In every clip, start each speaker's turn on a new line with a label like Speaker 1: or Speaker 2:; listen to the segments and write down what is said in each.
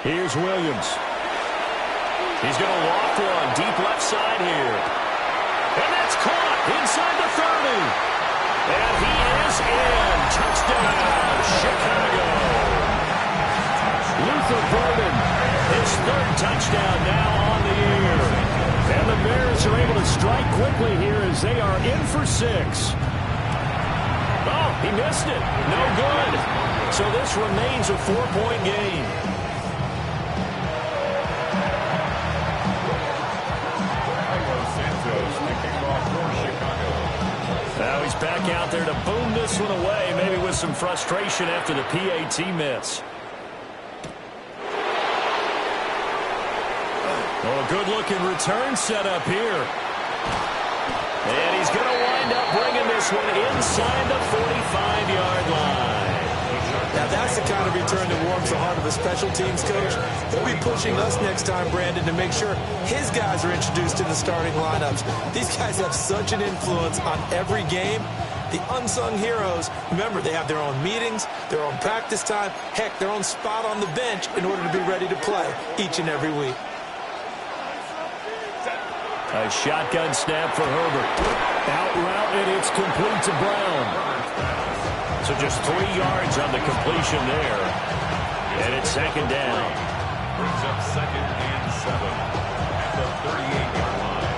Speaker 1: Here's Williams. He's going to loft one deep left side here. And that's caught inside the 30. And he is in. Touchdown, Chicago. Luther Burden, his third touchdown now on the year. And the Bears are able to strike quickly here as they are in for 6. Oh, he missed it. No good. So this remains a 4-point game. Now he's back out there to boom this one away, maybe with some frustration after the PAT miss. Oh, a good-looking return set up here. And he's going to wind up bringing this one inside the 45-yard line.
Speaker 2: Now that's the kind of return that warms the heart of a special teams coach. He'll be pushing us next time, Brandon, to make sure his guys are introduced to the starting lineups. These guys have such an influence on every game. The unsung heroes, remember, they have their own meetings, their own practice time, heck, their own spot on the bench in order to be ready to play each and every week.
Speaker 1: A shotgun snap for Herbert. Out route, and it's complete to Brown. So just 3 yards on the completion there. And it's second down.
Speaker 3: Brings up 2nd and 7 at the 38-yard line.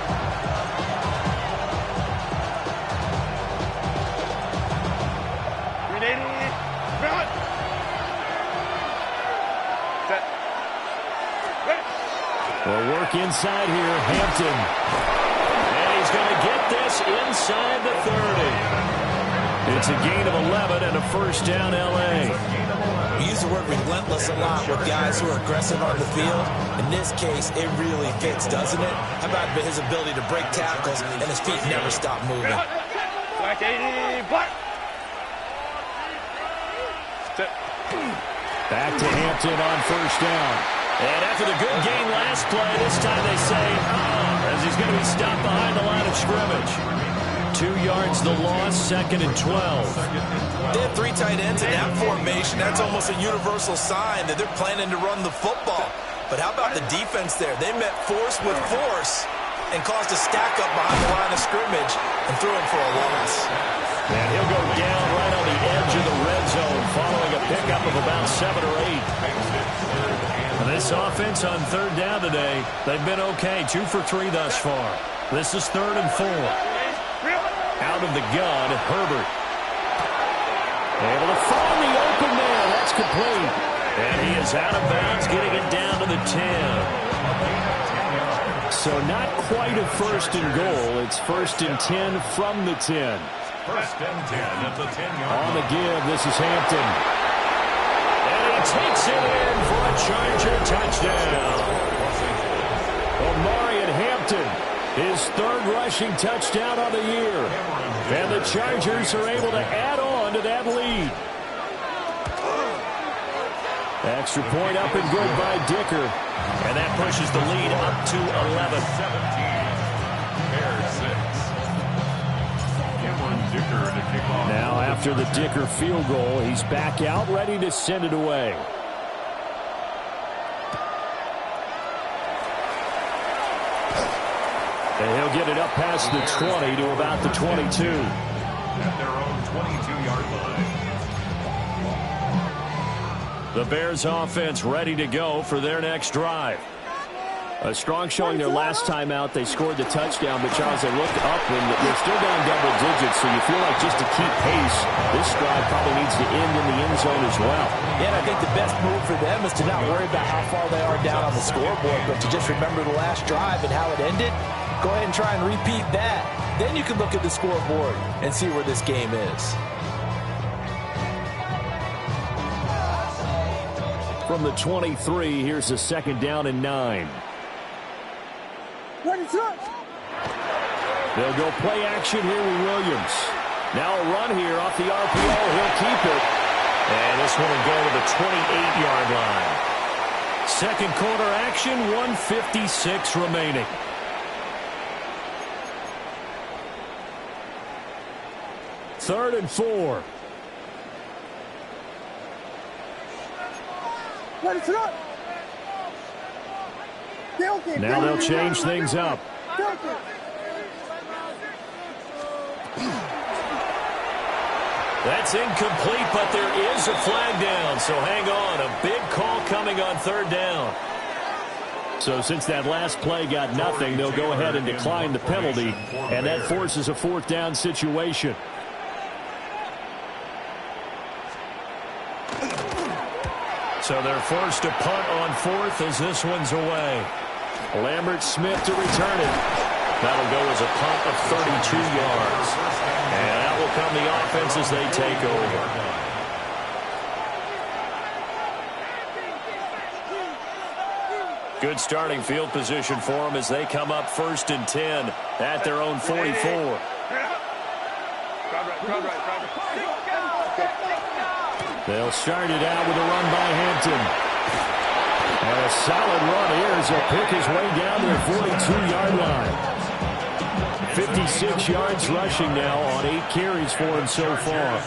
Speaker 4: Grenade. Run. Set.
Speaker 1: Well, work inside here. Hampton. And he's going to get this inside the 30. It's a gain of 11 and a first down, L.A.
Speaker 2: We use the word relentless a lot with guys who are aggressive on the field. In this case, it really fits, doesn't it? How about his ability to break tackles and his feet never stop moving?
Speaker 4: Black 80, black.
Speaker 1: Back to Hampton on first down. And after the good gain last play, this time they say, as he's going to be stopped behind the line of scrimmage. 2 yards the loss, 2nd and 12.
Speaker 2: They have 3 tight ends in that formation. That's almost a universal sign that they're planning to run the football. But how about the defense there? They met force with force and caused a stack up behind the line of scrimmage and threw him for a loss.
Speaker 1: And he'll go down right on the edge of the red zone following a pickup of about 7 or 8. And this offense on third down today, they've been okay. 2 for 3 thus far. This is 3rd and 4. Out of the gun, Herbert. Able to find the open man. That's complete. And he is out of bounds, getting it down to the 10. So not quite a 1st and goal. It's 1st and 10 from the 10.
Speaker 3: 1st and 10 at the 10-yard line.
Speaker 1: On the give, this is Hampton. And he takes it in for a Charger touchdown. Omarion Hampton. His 3rd rushing touchdown of the year. And the Chargers are able to add on to that lead. Extra point up and good by Dicker. And that pushes the lead up to 11.
Speaker 3: 17. Bears 6. Cameron Dicker to kick off.
Speaker 1: Now after the Dicker field goal, he's back out ready to send it away. And he'll get it up past the 20 to about the 22.
Speaker 3: At their own 22-yard line.
Speaker 1: The Bears offense ready to go for their next drive. A strong showing their last time out. They scored the touchdown, but Charles, they looked up and they're still down double digits, so you feel like just to keep pace, this drive probably needs to end in the end zone as well.
Speaker 5: Yeah, and I think the best move for them is to not worry about how far they are down on the scoreboard, but to just remember the last drive and how it ended. Go ahead and try and repeat that. Then you can look at the scoreboard and see where this game is.
Speaker 1: From the 23, here's a 2nd down and 9. They'll go play action here with Williams. Now a run here off the RPO. He'll keep it. And this one will go to the 28-yard line. 2nd quarter action, 1:56 remaining. Third and 4. Now they'll change things up. That's incomplete, but there is a flag down, so hang on. A big call coming on third down. So since that last play got nothing, they'll go ahead and decline the penalty, and that forces a fourth down situation. So they're forced to punt on fourth as this one's away. Lambert Smith to return it. That'll go as a punt of 32 yards. And that will come the offense as they take over. Good starting field position for them as they come up 1st and 10 at their own 44. They'll start it out with a run by Hampton. And a solid run here as he'll pick his way down to the 42-yard line. 56 yards rushing now on 8 carries for him so far.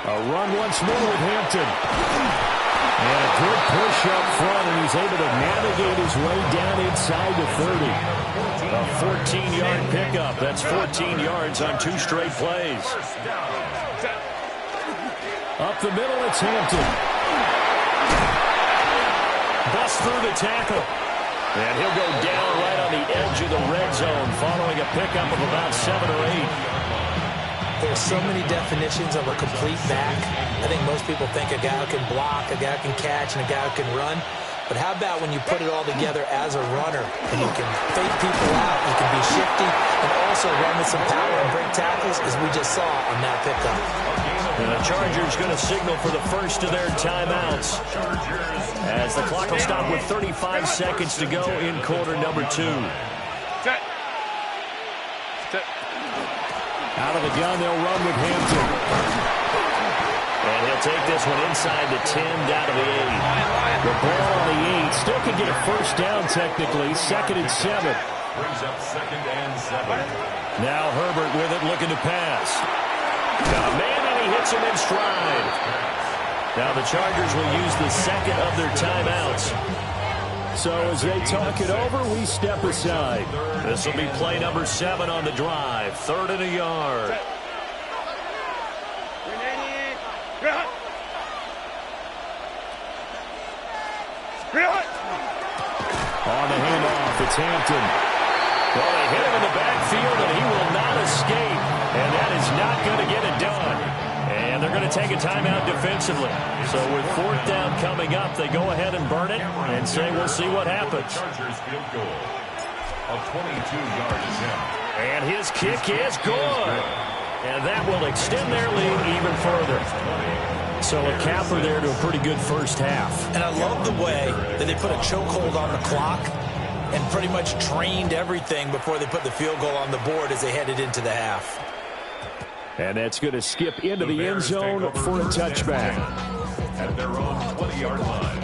Speaker 1: A run once more with Hampton. And a good push up front, and he's able to navigate his way down inside the 30. A 14-yard pickup. That's 14 yards on 2 straight plays. Up the middle, it's Hampton. Busts through the tackle. And he'll go down right on the edge of the red zone following a pickup of about 7 or 8.
Speaker 5: There's so many definitions of a complete back. I think most people think a guy who can block, a guy who can catch, and a guy who can run. But how about when you put it all together as a runner, and you can fake people out, you can be shifty, and also run with some power and break tackles, as we just saw on that pickup.
Speaker 1: And the Chargers going to signal for the first of their timeouts, as the clock will stop with 35 seconds to go in quarter number 2. Out of the gun, they'll run with Hampton. And he'll take this one inside the 10, down to the 8. The ball on the 8. Still can get a first down technically. 2nd and 7.
Speaker 3: Brings up 2nd and 7.
Speaker 1: Now Herbert with it, looking to pass. Got a man, and he hits him in stride. Now the Chargers will use the 2nd of their timeouts. So as they talk it over, we step aside. This will be play number 7 on the drive. 3rd and a yard. On the handoff, it's Hampton. Well, they hit him in the backfield, and he will not escape. And that is not going to get it done. And they're going to take a timeout defensively. So with 4th down coming up, they go ahead and burn it and say we'll see what happens.
Speaker 3: Chargers field goal of 22-yard attempt.
Speaker 1: And his kick is good. And that will extend their lead even further. So a capper there to a pretty good first half.
Speaker 5: And I love the way that they put a chokehold on the clock and pretty much trained everything before they put the field goal on the board as they headed into the half.
Speaker 1: And that's going to skip into the end zone for a touchback.
Speaker 3: At their own 20-yard line.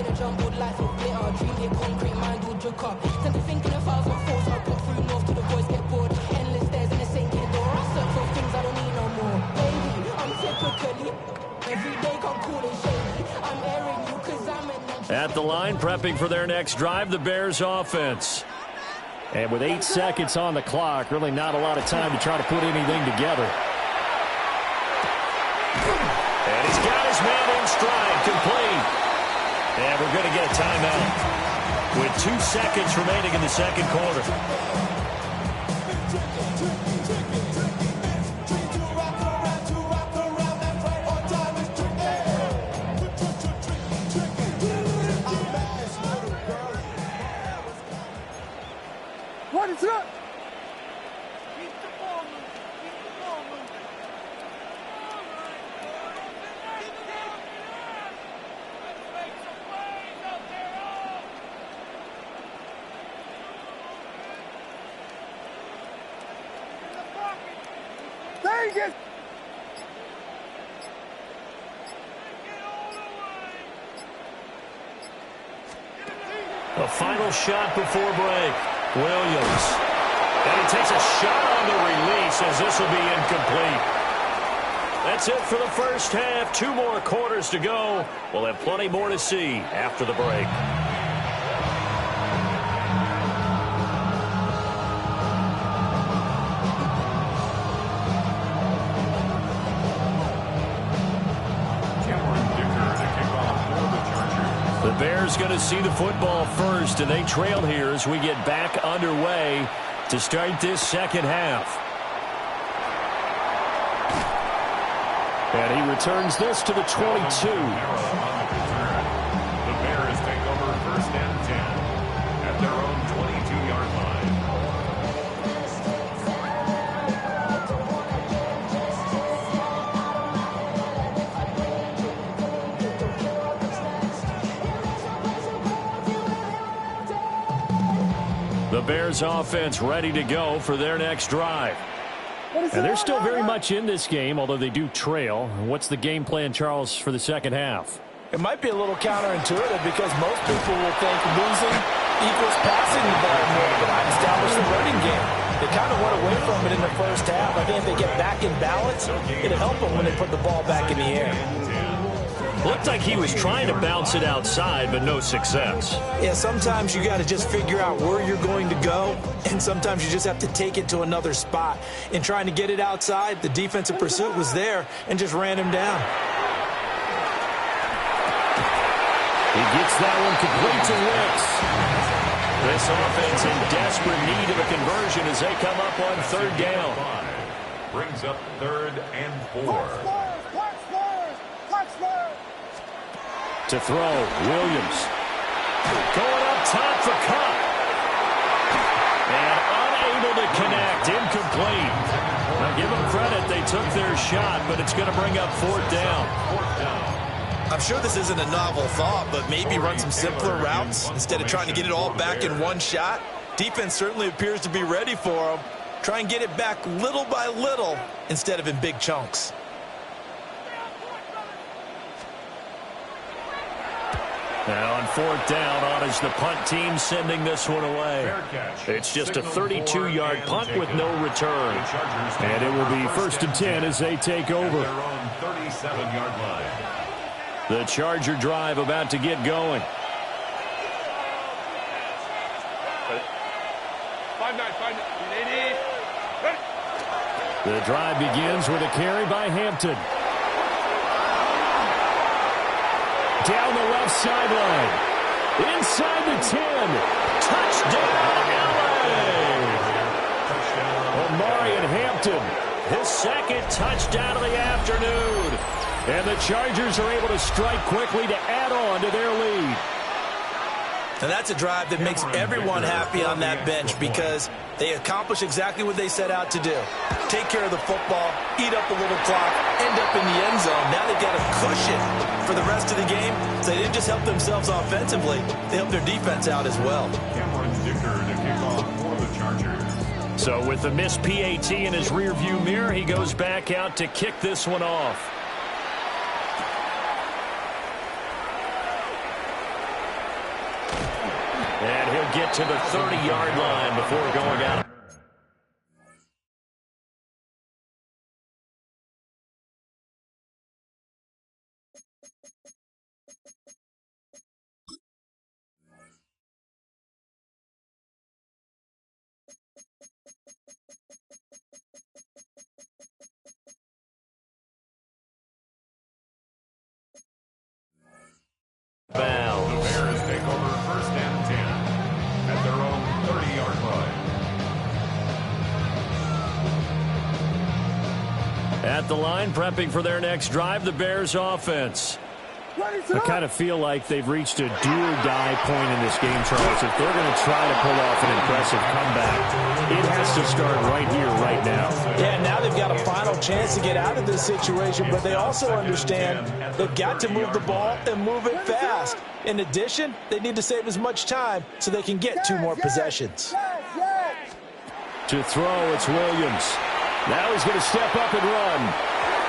Speaker 1: At the line, prepping for their next drive, the Bears offense. And with 8 seconds on the clock, really not a lot of time to try to put anything together. And he's got his man in stride, complete. And we're going to get a timeout with 2 seconds remaining in the 2nd quarter. A final shot before break. Williams. And he takes a shot on the release as this will be incomplete. That's it for the first half. 2 more quarters to go. We'll have plenty more to see after the break. The Bears going to see the football first, and they trail here as we get back underway to start this second half. And he returns this to the 22.
Speaker 3: The Bears take over first and 10 at their own 22-yard line.
Speaker 1: The Bears offense ready to go for their next drive. And they're still very much in this game, although they do trail. What's the game plan, Charles, for the second half?
Speaker 5: It might be a little counterintuitive because most people will think losing equals passing the ball more, but I established the running game. They kind of went away from it in the first half. I think if they get back in balance, it'll help them when they put the ball back in the air.
Speaker 1: Looked like he was trying to bounce it outside, but no success.
Speaker 2: Yeah, sometimes you got to just figure out where you're going to go, and sometimes you just have to take it to another spot. In trying to get it outside, the defensive pursuit was there and just ran him down.
Speaker 1: He gets that one complete to Wicks. This offense in desperate need of a conversion as they come up on third down.
Speaker 3: Brings up 3rd and 4.
Speaker 1: To throw, Williams. Going up top for Kupp. And unable to connect, incomplete. Now give them credit, they took their shot, but it's going to bring up 4th down.
Speaker 2: I'm sure this isn't a novel thought, but maybe run some simpler routes instead of trying to get it all back in one shot. Defense certainly appears to be ready for them. Try and get it back little by little instead of in big chunks.
Speaker 1: Now on 4th down, on is the punt team sending this one away. It's just a 32-yard punt with no return. And it will be 1st and 10 as they take over.
Speaker 3: Their own 37-yard line.
Speaker 1: The Charger drive about to get going.
Speaker 4: 5-9,
Speaker 1: The drive begins with a carry by Hampton. Down the left sideline. Inside the 10. Touchdown, LA! Omarion Hampton, his 2nd touchdown of the afternoon. And the Chargers are able to strike quickly to add on to their lead.
Speaker 2: And that's a drive that makes everyone happy on that bench because they accomplish exactly what they set out to do. Take care of the football, eat up a little clock, end up in the end zone. Now they've got a cushion for the rest of the game. So they didn't just help themselves offensively, they helped their defense out as well.
Speaker 3: Cameron Dicker to kick off for the Chargers.
Speaker 1: So with the missed PAT in his rearview mirror, he goes back out to kick this one off. And he'll get to the 30-yard line before going out. Bounds.
Speaker 3: The Bears take over 1st and 10 at their own 30-yard line.
Speaker 1: At the line, prepping for their next drive, the Bears offense. I kind of feel like they've reached a do-or-die point in this game, Charles. If they're going to try to pull off an impressive comeback, it has to start right here, right now.
Speaker 5: Yeah, now they've got a final chance to get out of this situation, but they also understand they've got to move the ball and move it fast. In addition, they need to save as much time so they can get 2 more possessions.
Speaker 1: To throw, it's Williams. Now he's going to step up and run.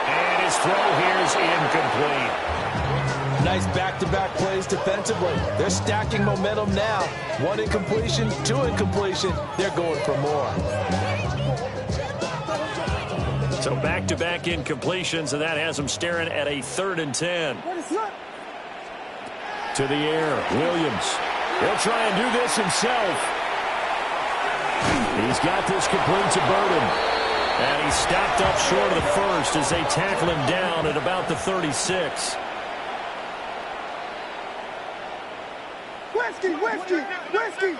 Speaker 1: And his throw here is incomplete.
Speaker 5: Nice back-to-back plays defensively. They're stacking momentum now. 1 incompletion, 2 incompletion. They're going for more.
Speaker 1: So back-to-back incompletions, and that has him staring at a 3rd and 10. To the air, Williams. He'll try and do this himself. He's got this complete to Burden. And he's stopped up short of the first as they tackle him down at about the 36.
Speaker 6: Whiskey, whiskey, whiskey.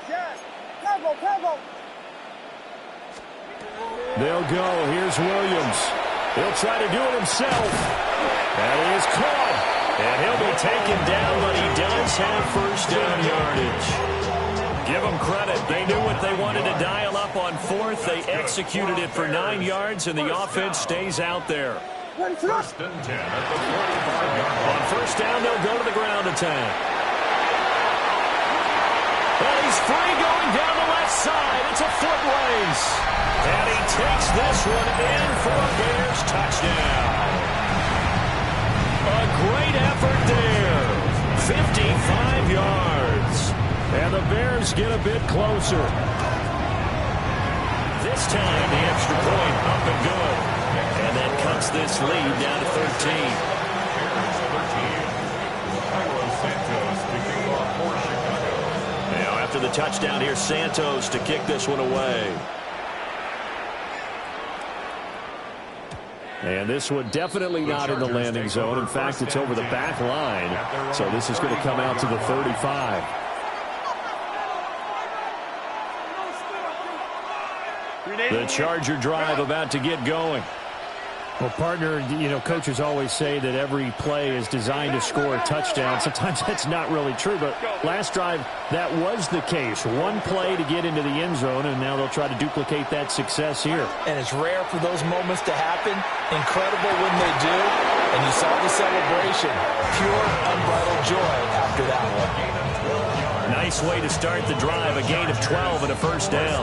Speaker 6: Yes. Pebble.
Speaker 1: They'll go. Here's Williams. He'll try to do it himself. And he is caught. And he'll be taken down, but he does have first down yardage. Give them credit. They knew what they wanted to dial up on 4th. They executed it for 9 yards, and the offense stays out there.
Speaker 3: First and 10 at the 45-yard line.
Speaker 1: On first down, they'll go to the ground attack. And he's free going down the left side. It's a foot race. And he takes this one in for a Bears touchdown. A great effort there. 55 yards. And the Bears get a bit closer. This time, the extra point up and good. And that cuts this lead down to 13.
Speaker 3: Bears 13. Carlos Santos kicking off for Chicago.
Speaker 1: Now, after the touchdown, here's Santos to kick this one away. And this one definitely not in the landing zone. In fact, it's over the back line. So this is going to come out to the 35. The Charger drive about to get going.
Speaker 7: Well, partner, coaches always say that every play is designed to score a touchdown. Sometimes that's not really true, but last drive, that was the case. One play to get into the end zone, and now they'll try to duplicate that success here.
Speaker 5: And it's rare for those moments to happen. Incredible when they do. And you saw the celebration. Pure, unbridled joy after that one.
Speaker 1: Nice way to start the drive. A gain of 12 and a first down.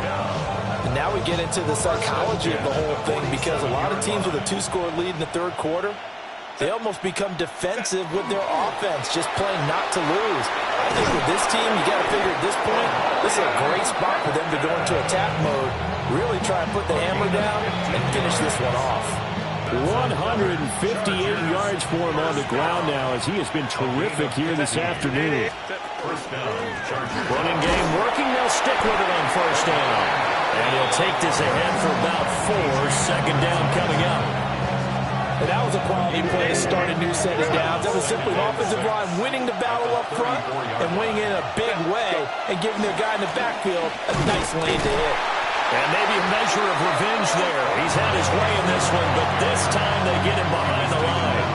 Speaker 5: And now we get into the psychology of the whole thing, because a lot of teams with a 2-score lead in the 3rd quarter, they almost become defensive with their offense, just playing not to lose. I think with this team, you got to figure at this point, this is a great spot for them to go into attack mode, really try and put the hammer down and finish this one off.
Speaker 1: 158 yards for him on the ground now, as he has been terrific here this afternoon.
Speaker 3: First down, Chargers.
Speaker 1: Running game working. They'll stick with it on first down. And he'll take this ahead for about 4. Second down coming up.
Speaker 5: And that was a quality play to start a new set of downs. That was simply an offensive line winning the battle up front and winning in a big way and giving their guy in the backfield a nice lane to hit.
Speaker 1: And maybe a measure of revenge there. He's had his way in this one, but this time they get him behind the line.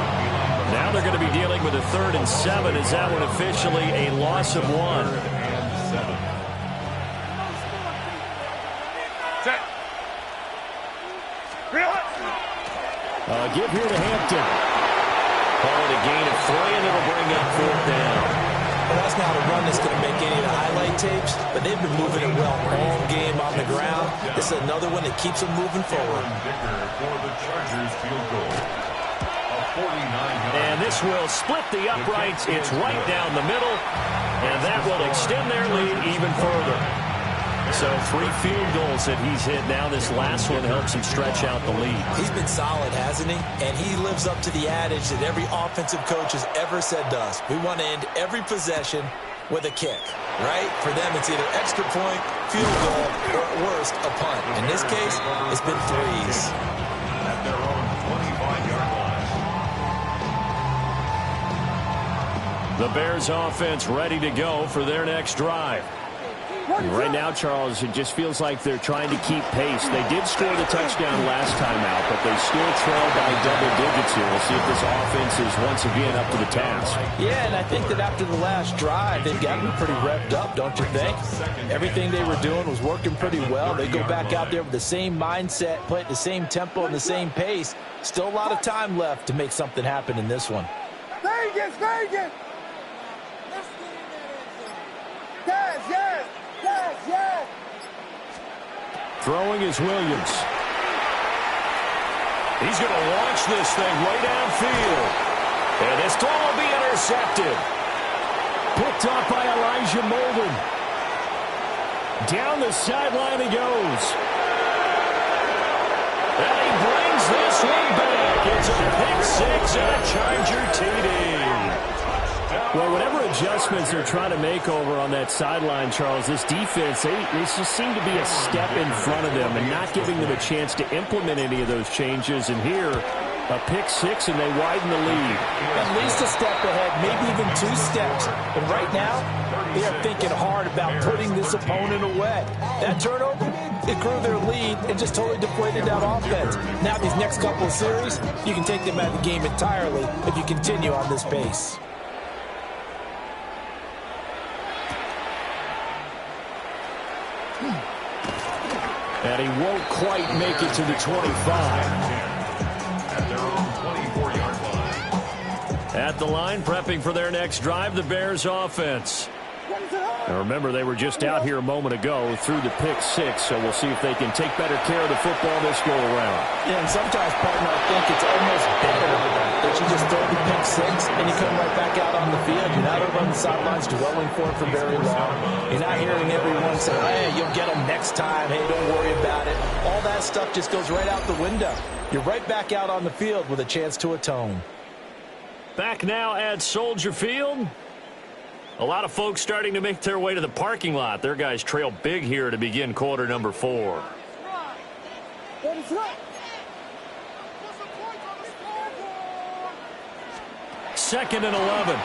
Speaker 1: Now they're going to be dealing with a 3rd and 7. Is that one officially a loss of 1? Give here to Hampton. Call it a gain of 3, and it'll bring up 4th down.
Speaker 5: Well, that's not a run that's going to make any of the highlight tapes, but they've been moving it well all game on the ground. This is another one that keeps them moving forward.
Speaker 3: For the Chargers field goal. A 49-yard.
Speaker 1: And this will split the uprights. It's right down the middle, and that will extend their lead even further. So 3 field goals that he's hit now. This last one helps him stretch out the lead.
Speaker 5: He's been solid, hasn't he? And he lives up to the adage that every offensive coach has ever said to us. We want to end every possession with a kick, right? For them, it's either extra point, field goal, or at worst, a punt. In this case, it's been 3s.
Speaker 3: At their own 25-yard line.
Speaker 1: The Bears offense ready to go for their next drive.
Speaker 7: Right now, Charles, it just feels like they're trying to keep pace. They did score the touchdown last time out, but they still trail by double digits here. We'll see if this offense is once again up to the task.
Speaker 5: Yeah, and I think that after the last drive, they've got to be pretty revved up, don't you think? Everything they were doing was working pretty well. They go back out there with the same mindset, play at the same tempo and the same pace. Still a lot of time left to make something happen in this one.
Speaker 6: Vegas! Yes!
Speaker 1: Throwing is Williams. He's going to launch this thing way downfield. And this throw will be intercepted. Picked up by Elijah Molden. Down the sideline he goes. And he brings this one back. It's a pick six and a Charger TD. Well, whatever adjustments they're trying to make over on that sideline, Charles, this defense, they just seem to be a step in front of them and not giving them a chance to implement any of those changes. And here, a pick six, and they widen the lead.
Speaker 5: At least a step ahead, maybe even 2 steps. And right now, they are thinking hard about putting this opponent away. That turnover, it grew their lead and just totally deflated that offense. Now these next couple of series, you can take them out of the game entirely if you continue on this pace.
Speaker 1: And he won't quite make it to the 25.
Speaker 3: At their own 24-yard line.
Speaker 1: At the line, prepping for their next drive, the Bears offense. Now remember, they were just out here a moment ago through the pick six, so we'll see if they can take better care of the football this go-around.
Speaker 5: Yeah, and sometimes, partner, I think it's almost better that you just throw the pick six and you come right back out on the field. You're not over on the sidelines dwelling for it for very long. You're not hearing everyone say, hey, you'll get them next time. Hey, don't worry about it. All that stuff just goes right out the window. You're right back out on the field with a chance to atone.
Speaker 1: Back now at Soldier Field. A lot of folks starting to make their way to the parking lot. Their guys trail big here to begin quarter number 4. Second and 11.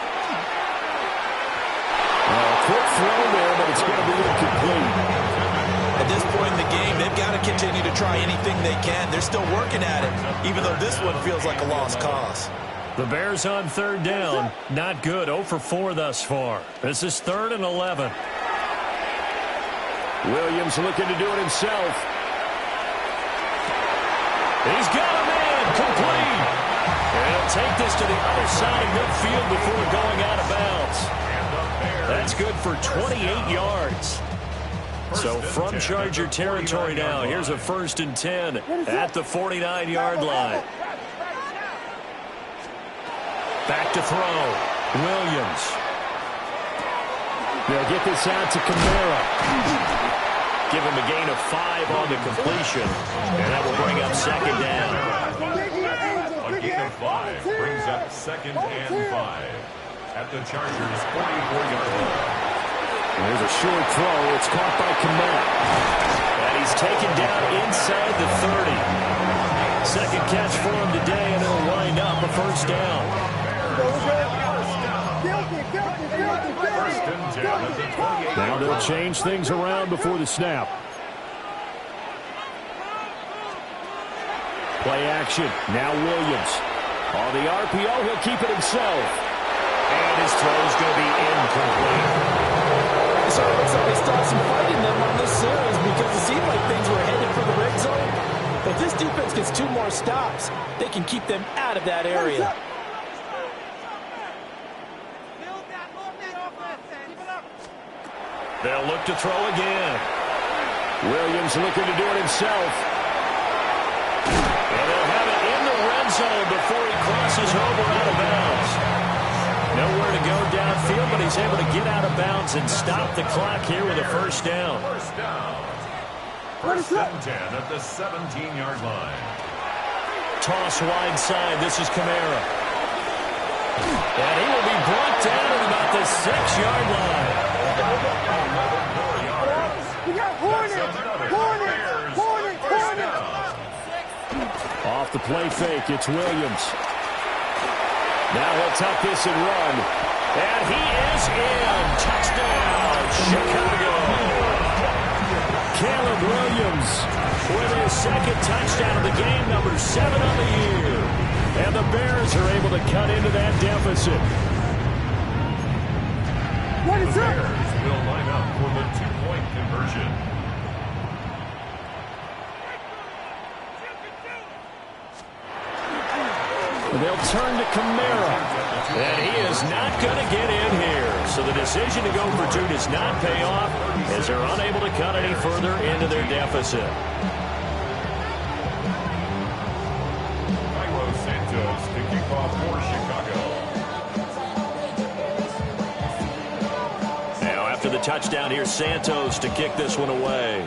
Speaker 1: Quick throw there, but it's going to be incomplete.
Speaker 2: At this point in the game, they've got to continue to try anything they can. They're still working at it, even though this one feels like a lost cause.
Speaker 1: The Bears on third down. Not good. 0 for 4 thus far. This is 3rd and 11. Williams looking to do it himself. He's got a man. Complete. And he'll take this to the other side of midfield before going out of bounds. That's good for 28 yards. So from Charger territory now, here's a 1st and 10 at the 49-yard line. Back to throw. Williams. They'll get this out to Kamara. Give him a gain of 5 on the completion. And that will bring up 2nd down.
Speaker 3: A gain of 5 brings up 2nd and 5 at the Chargers' 44-yard line.
Speaker 1: There's a short throw. It's caught by Kamara. And he's taken down inside the 30. Second catch for him today, and it'll wind up a 1st down. Now they'll change things around before the snap. Play action. Now Williams. On the RPO, he'll keep it himself. And his throw's going to be incomplete.
Speaker 5: So it looks like they start some fight in them on this series because it seemed like things were headed for the red zone. If this defense gets 2 more stops, they can keep them out of that area.
Speaker 1: They'll look to throw again. Williams looking to do it himself. And they'll have it in the red zone before he crosses over out of bounds. Nowhere to go downfield, but he's able to get out of bounds and stop the clock here with a 1st down.
Speaker 3: 1st and 10 at the 17-yard line.
Speaker 1: Toss wide side. This is Kamara. And he will be brought down at about the 6-yard line.
Speaker 6: We got Hornet!
Speaker 1: Off the play fake, it's Williams. Now he'll tuck this and run. And he is in. Touchdown, Chicago. Caleb Williams with his 2nd touchdown of the game, number 7 on the year. And the Bears are able to cut into that deficit.
Speaker 3: The Bears will line up for the 2-point conversion.
Speaker 1: They'll turn to Kamara. And he is not going to get in here. So the decision to go for 2 does not pay off as they're unable to cut any further into their deficit.
Speaker 3: Cairo Santos to kick off for Chicago.
Speaker 1: Now after the touchdown. Here's Santos to kick this one away.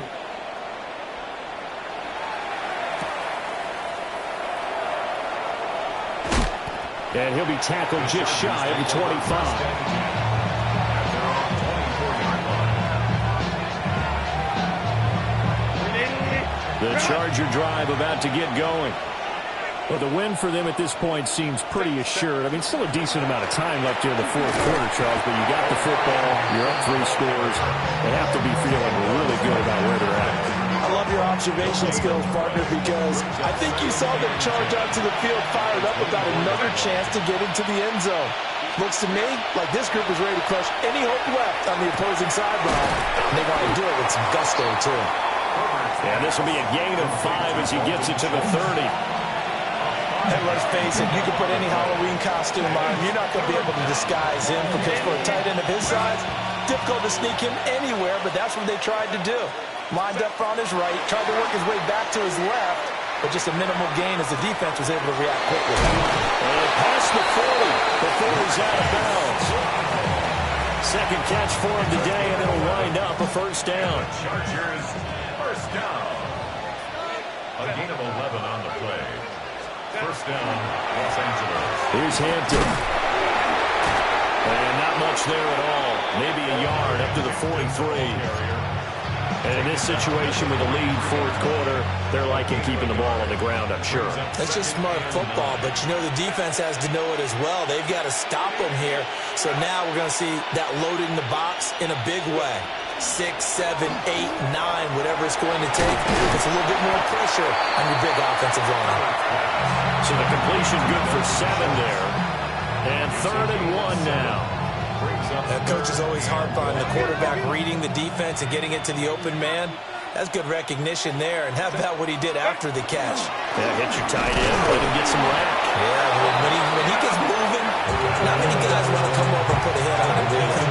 Speaker 7: And he'll be tackled just shy of the 25.
Speaker 1: The Charger drive about to get going.
Speaker 7: Well, the win for them at this point seems pretty assured. I mean, still a decent amount of time left here in the fourth quarter, Charles, but you got the football, you're up 3 scores. They have to be feeling really good about where they're at.
Speaker 5: I love your observation skills, partner, because I think you saw them charge out to the field fired up about another chance to get into the end zone. Looks to me like this group is ready to crush any hope left on the opposing sideline. And they want to do it with some gusto, too.
Speaker 1: And this will be a gain of 5 as he gets it to the 30.
Speaker 5: And let's face it, you can put any Halloween costume on. You're not going to be able to disguise him because for a tight end of his size, difficult to sneak him anywhere, but that's what they tried to do. Lined up on his right, tried to work his way back to his left, but just a minimal gain as the defense was able to react quickly.
Speaker 1: And past the 40 before he's out of bounds. Second catch for him today, and it'll wind up a first down.
Speaker 3: Chargers, first down. A gain of 11 on the play. First down, Los Angeles.
Speaker 1: Here's Hampton. And not much there at all. Maybe a yard up to the 43. And in this situation with a lead fourth quarter, they're liking keeping the ball on the ground, I'm sure.
Speaker 5: That's just smart football, but you know the defense has to know it as well. They've got to stop them here. So now we're going to see that loading the box in a big way. 6, 7, 8, 9, whatever it's going to take. It's a little bit more pressure on your big offensive line.
Speaker 1: So the completion good for 7 there. And 3rd and 1 now.
Speaker 5: Coaches always harp on the quarterback reading the defense and getting it to the open man. That's good recognition there. And how about what he did after the catch?
Speaker 1: Yeah, hit your tight end, let him get some rack.
Speaker 5: Yeah, when he gets moving, not many guys want to come over and put a hit on him, do they?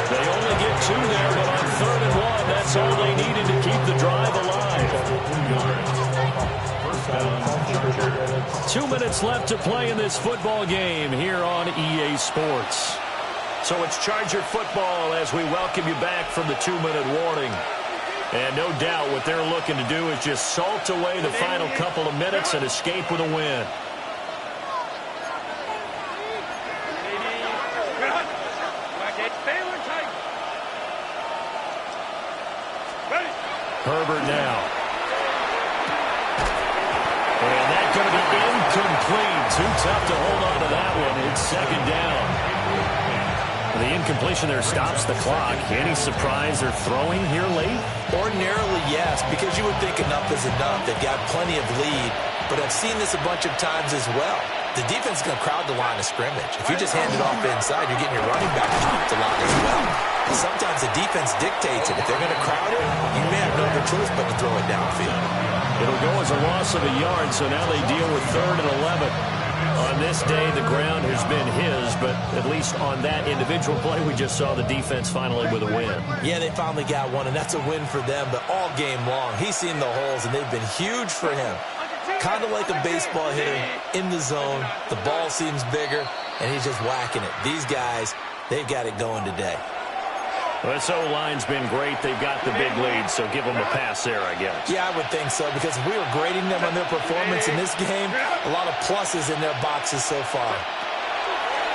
Speaker 1: They only get 2 there, but on 3rd and 1, that's all they needed to keep the drive alive. 2 minutes left to play in this football game here on EA Sports. So it's Charger football as we welcome you back from the 2-minute warning. And no doubt what they're looking to do is just salt away the final couple of minutes and escape with a win. Herbert now. And that's going to be incomplete. Too tough to hold on to that one. It's 2nd down. The incompletion there stops the clock. Any surprise they're throwing here late?
Speaker 5: Ordinarily, yes, because you would think enough is enough. They've got plenty of lead, but I've seen this a bunch of times as well. The defense is going to crowd the line of scrimmage. If you just hand it off inside, you're getting your running back to keep the line as well. And sometimes the defense dictates it. If they're going to crowd it, you may have no other choice but to throw it downfield.
Speaker 1: It'll go as a loss of a yard, so now they deal with 3rd and 11. On this day, the ground has been his, but at least on that individual play, we just saw the defense finally with a win.
Speaker 5: Yeah, they finally got one, and that's a win for them, but all game long, he's seen the holes, and they've been huge for him. Kind of like a baseball hitter in the zone. The ball seems bigger, and he's just whacking it. These guys, they've got it going today.
Speaker 1: Well, this O-line's been great. They've got the big lead, so give them a pass there, I guess.
Speaker 5: Yeah, I would think so, because if we were grading them on their performance in this game, a lot of pluses in their boxes so far.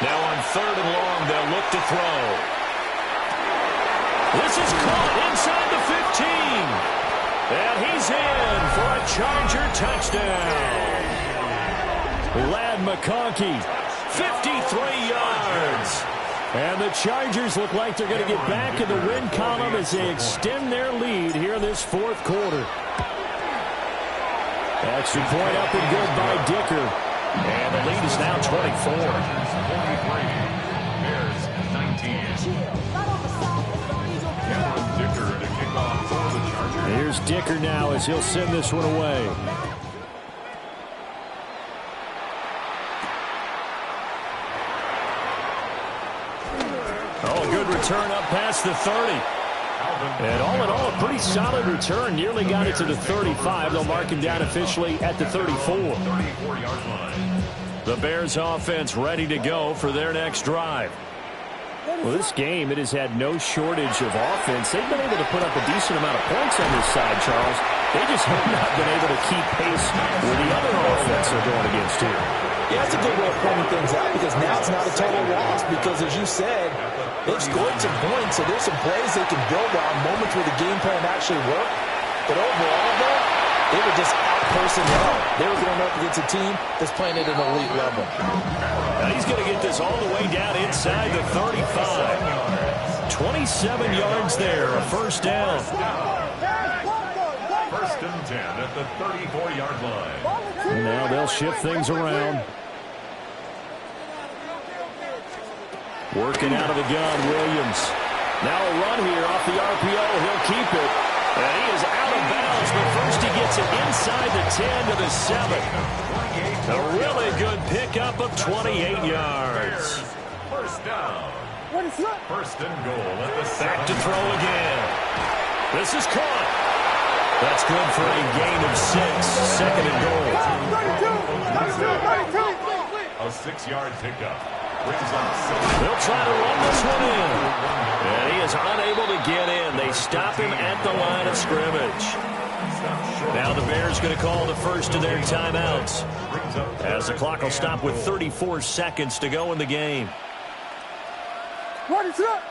Speaker 1: Now on 3rd and long, they'll look to throw. This is caught inside the 15. And he's in for a Charger touchdown. Ladd McConkey, 53 yards. And the Chargers look like they're going to get back in the win column as they extend their lead here in this fourth quarter. Extra point up and good by Dicker. And the lead is now 24.
Speaker 3: Bears 19. Cameron Dicker to kick off for the Chargers.
Speaker 7: Here's Dicker now as he'll send this one away.
Speaker 1: Oh, good return up past the 30. And all in all, a pretty solid return. Nearly got it to the 35. They'll mark him down officially at the 34.
Speaker 3: 34-yard line.
Speaker 1: The Bears offense ready to go for their next drive.
Speaker 7: Well, this game, it has had no shortage of offense. They've been able to put up a decent amount of points on this side, Charles. They just have not been able to keep pace with the other offense they're going against here.
Speaker 5: Yeah, that's a good way of pointing things out because now it's not a total loss because, as you said, they've scored some points, so there's some plays they can build on, moments where the game plan actually worked. But overall, though, they were just out-personnel. They were going up against a team that's playing at an elite level.
Speaker 1: Now he's going to get this all the way down inside the 35. 27 yards there, a first down.
Speaker 3: First and 10 at the 34-yard line.
Speaker 7: And now they'll shift things around. Working out of the gun, Williams. Now a run here off the RPO. He'll keep it. And he is out of bounds, but first he gets it inside the 10 to the 7. A really good pickup of 28 yards.
Speaker 3: First down. First and goal at the 7.
Speaker 1: Back to throw again. This is caught. That's good for a gain of 6. Second and goal.
Speaker 3: A 6-yard pickup. Brings up 7.
Speaker 1: They'll try to run this one in. And he is unable to get in. They stop him at the line of scrimmage. Now the Bears going to call the first of their timeouts, as the clock will stop with 34 seconds to go in the game.
Speaker 6: What is up?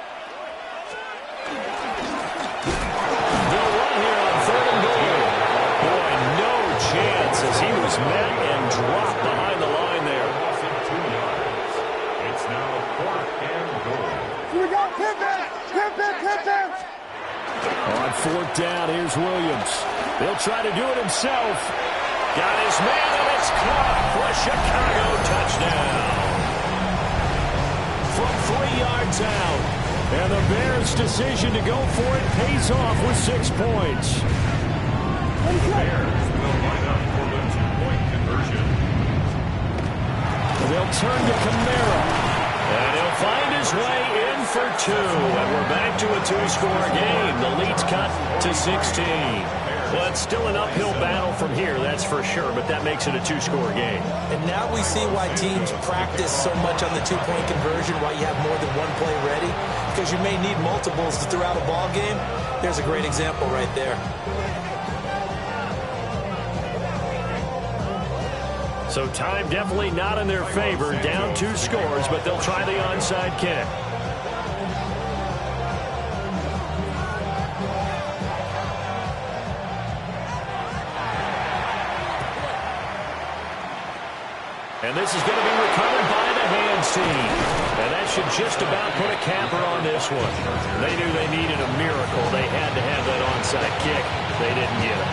Speaker 1: They'll run here on third and goal. Boy, no chance as he was met and dropped behind the line there.
Speaker 3: It's now fourth and goal.
Speaker 6: Here we go. Pin back.
Speaker 7: On fourth down, here's Williams. They'll try to do it himself. Got his man, and it's caught for a Chicago touchdown. From 3 yards out. And the Bears' decision to go for it pays off with 6 points.
Speaker 3: The Bears will line up for the 2-point conversion.
Speaker 7: They'll turn to Kamara.
Speaker 1: And he'll find his way in for 2. And we're back to a 2-score game. The lead's cut to 16. Well, it's still an uphill battle from here, that's for sure, but that makes it a 2-score game.
Speaker 5: And now we see why teams practice so much on the 2-point conversion, why you have more than one play ready, because you may need multiples throughout a ball game. There's a great example right there.
Speaker 7: So time definitely not in their favor. Down 2 scores, but they'll try the onside kick. And this is going to be recovered by the hands team. And that should just about put a capper on this one. They knew they needed a miracle. They had to have that onside kick. They didn't get it.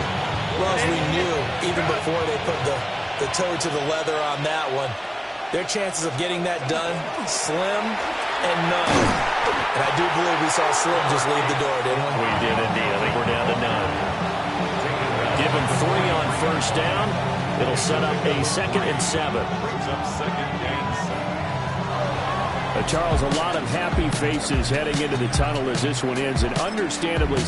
Speaker 5: Well, as we knew, even before they put the toe to the leather on that one, their chances of getting that done, slim and none. And I do believe we saw Slim just leave the door, didn't we?
Speaker 7: We did indeed. I think we're down to none. Give him 3 on first down. It'll set up a 2nd and 7.
Speaker 3: Brings up 2nd and 7.
Speaker 7: Charles, a lot of happy faces heading into the tunnel as this one ends, and understandably